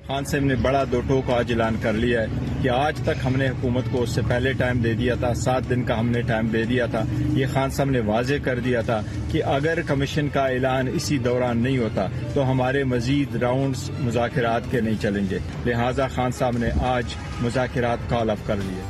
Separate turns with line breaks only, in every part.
خان صاحب نے بڑا دو ٹوک آج اعلان کر لیا ہے کہ آج تک ہم نے حکومت کو اس سے پہلے ٹائم دے دیا تھا، 7 دن کا ہم نے ٹائم دے دیا تھا. یہ خان صاحب نے واضح کر دیا تھا کہ اگر کمیشن کا اعلان اسی دوران نہیں ہوتا تو ہمارے مزید راؤنڈز مذاکرات کے نہیں چلیں گے. لہٰذا خان صاحب نے آج مذاکرات کال اپ کر لیے.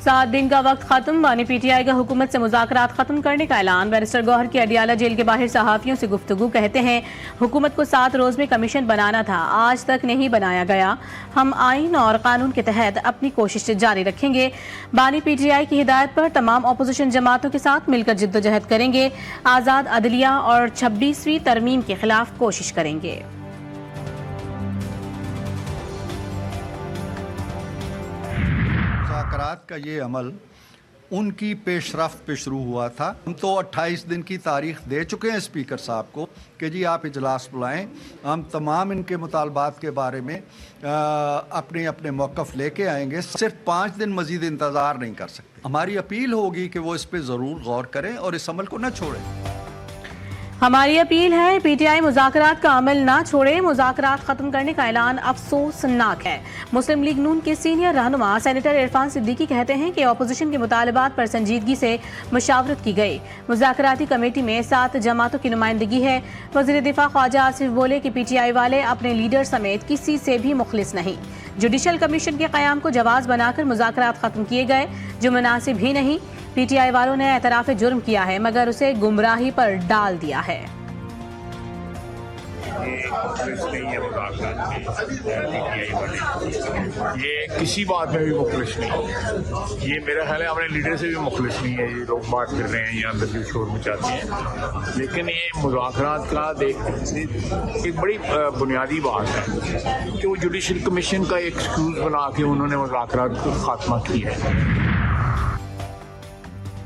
7 دن کا وقت ختم. بانی پی ٹی آئی کا حکومت سے مذاکرات ختم کرنے کا اعلان. بیرسٹر گوہر کی اڈیالہ جیل کے باہر صحافیوں سے گفتگو. کہتے ہیں حکومت کو 7 روز میں کمیشن بنانا تھا، آج تک نہیں بنایا گیا. ہم آئین اور قانون کے تحت اپنی کوشش جاری رکھیں گے. بانی پی ٹی آئی کی ہدایت پر تمام اپوزیشن جماعتوں کے ساتھ مل کر جدوجہد کریں گے. آزاد عدلیہ اور 26ویں ترمیم کے خلاف کوشش کریں گے.
مذاکرات کا یہ عمل ان کی پیش رفت پہ شروع ہوا تھا. ہم تو 28 دن کی تاریخ دے چکے ہیں اسپیکر صاحب کو کہ جی آپ اجلاس بلائیں. ہم تمام ان کے مطالبات کے بارے میں اپنے اپنے موقف لے کے آئیں گے. صرف 5 دن مزید انتظار نہیں کر سکتے. ہماری اپیل ہوگی کہ وہ اس پہ ضرور غور کریں اور اس عمل کو نہ چھوڑیں.
ہماری اپیل ہے پی ٹی آئی مذاکرات کا عمل نہ چھوڑے. مذاکرات ختم کرنے کا اعلان افسوسناک ہے. مسلم لیگ نون کے سینئر رہنما سینیٹر عرفان صدیقی کہتے ہیں کہ اپوزیشن کے مطالبات پر سنجیدگی سے مشاورت کی گئی. مذاکراتی کمیٹی میں 7 جماعتوں کی نمائندگی ہے. وزیر دفاع خواجہ آصف بولے کہ پی ٹی آئی والے اپنے لیڈر سمیت کسی سے بھی مخلص نہیں. جوڈیشل کمیشن کے قیام کو جواز بنا کر مذاکرات ختم کیے گئے جو مناسب ہی نہیں. پی ٹی آئی والوں نے اعتراف جرم کیا ہے مگر اسے گمراہی پر ڈال دیا ہے.
یہ کسی بات میں بھی مخلص نہیں. یہ میرا خیال ہے اپنے لیڈر سے بھی مخلص نہیں ہے. یہ لوگ بات کر رہے ہیں یا اندر شور مچاتے ہیں، لیکن یہ مذاکرات کا ایک بڑی بنیادی بات ہے کہ وہ جوڈیشل کمیشن کا ایک ایکسکیوز بنا کے انہوں نے مذاکرات کو خاتمہ کیا ہے.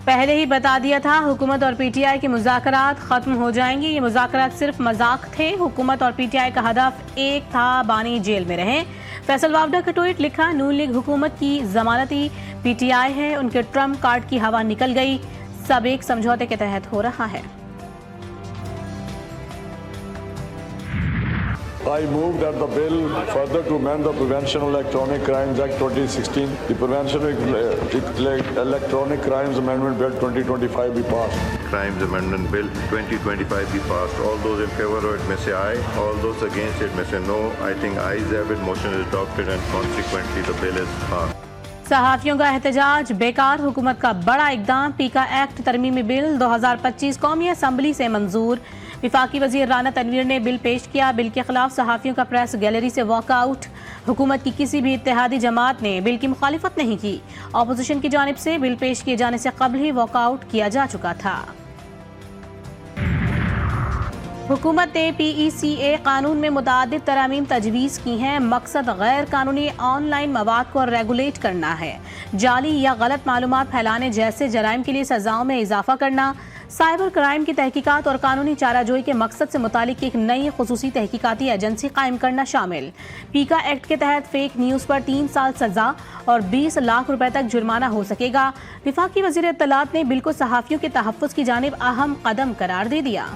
پہلے ہی بتا دیا تھا حکومت اور پی ٹی آئی کے مذاکرات ختم ہو جائیں گے. یہ مذاکرات صرف مذاق تھے. حکومت اور پی ٹی آئی کا ہدف ایک تھا، بانی جیل میں رہیں. فیصل وابڈا کا ٹویٹ لکھا، نون لیگ حکومت کی ضمانتی پی ٹی آئی ہے، ان کے ٹرمپ کارڈ کی ہوا نکل گئی، سب ایک سمجھوتے کے تحت ہو رہا ہے.
I move that the bill further to amend the Prevention of Electronic Crimes Act 2016, the Prevention of Electronic Crimes Amendment Bill 2025 be passed.
Crimes Amendment Bill 2025 be passed. All those in favor of it may say aye. All those against it may say no. I think ayes have it. Motion is adopted and consequently the bill is passed.
صحافیوں کا احتجاج بیکار. حکومت کا بڑا اقدام. پیکا act ترمیمی بل 2025 قومی assembly سے منظور. وفاقی وزیر رانا تنویر نے بل پیش کیا. بل کے خلاف صحافیوں کا پریس گیلری سے واک آؤٹ. حکومت کی کسی بھی اتحادی جماعت نے بل کی مخالفت نہیں کی. اپوزیشن کی جانب سے بل پیش کیے جانے سے قبل ہی واک آؤٹ کیا جا چکا تھا. حکومت نے پی ای سی اے قانون میں متعدد ترامیم تجویز کی ہیں. مقصد غیر قانونی آن لائن مواد کو ریگولیٹ کرنا ہے. جعلی یا غلط معلومات پھیلانے جیسے جرائم کے لیے سزاؤں میں اضافہ کرنا. سائبر کرائم کی تحقیقات اور قانونی چارہ جوئی کے مقصد سے متعلق ایک نئی خصوصی تحقیقاتی ایجنسی قائم کرنا شامل. پیکا ایکٹ کے تحت فیک نیوز پر 3 سال سزا اور 20 لاکھ روپے تک جرمانہ ہو سکے گا. وفاقی وزیر اطلاعات نے بل کو صحافیوں کے تحفظ کی جانب اہم قدم قرار دے دیا.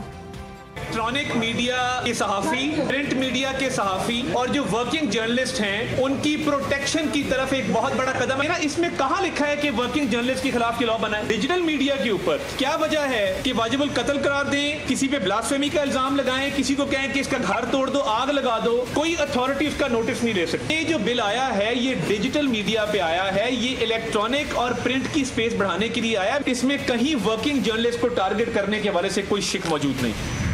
الیکٹرانک میڈیا کے صحافی، پرنٹ میڈیا کے صحافی اور جو ورکنگ جرنلسٹ ہیں ان کی پروٹیکشن کی طرف ایک بہت بڑا قدم ہے نا. اس میں کہاں لکھا ہے کہ ورکنگ جرنلسٹ کے خلاف کی لاء بنائے؟ ڈیجیٹل میڈیا کے اوپر کیا وجہ ہے کہ واجب القتل قرار دیں، کسی پہ بلاسفیمی کا الزام لگائیں، کسی کو کہیں کہ اس کا گھر توڑ دو، آگ لگا دو، کوئی اتھارٹی اس کا نوٹس نہیں لے سکتی. یہ جو بل آیا ہے یہ ڈیجیٹل میڈیا پہ آیا ہے، یہ الیکٹرانک اور پرنٹ کی سپیس بڑھانے کے لیے آیا. اس میں کہیں ورکنگ جرنلسٹ کو ٹارگٹ کرنے کے حوالے سے کوئی شک موجود نہیں.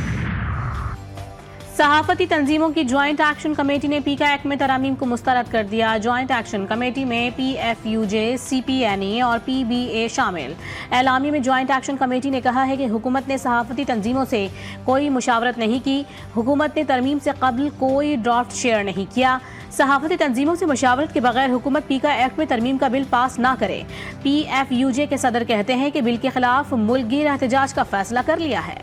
صحافتی تنظیموں کی جوائنٹ ایکشن کمیٹی نے پیکا ایکٹ میں ترامیم کو مسترد کر دیا. جوائنٹ ایکشن کمیٹی میں P F U J, C P N E اور پی بی اے شامل. اعلامیے میں جوائنٹ ایکشن کمیٹی نے کہا ہے کہ حکومت نے صحافتی تنظیموں سے کوئی مشاورت نہیں کی. حکومت نے ترمیم سے قبل کوئی ڈرافٹ شیئر نہیں کیا. صحافتی تنظیموں سے مشاورت کے بغیر حکومت پیکا ایکٹ میں ترمیم کا بل پاس نہ کرے. پی ایف یو جے کے صدر کہتے ہیں کہ بل کے خلاف ملک گیر احتجاج کا فیصلہ کر لیا ہے.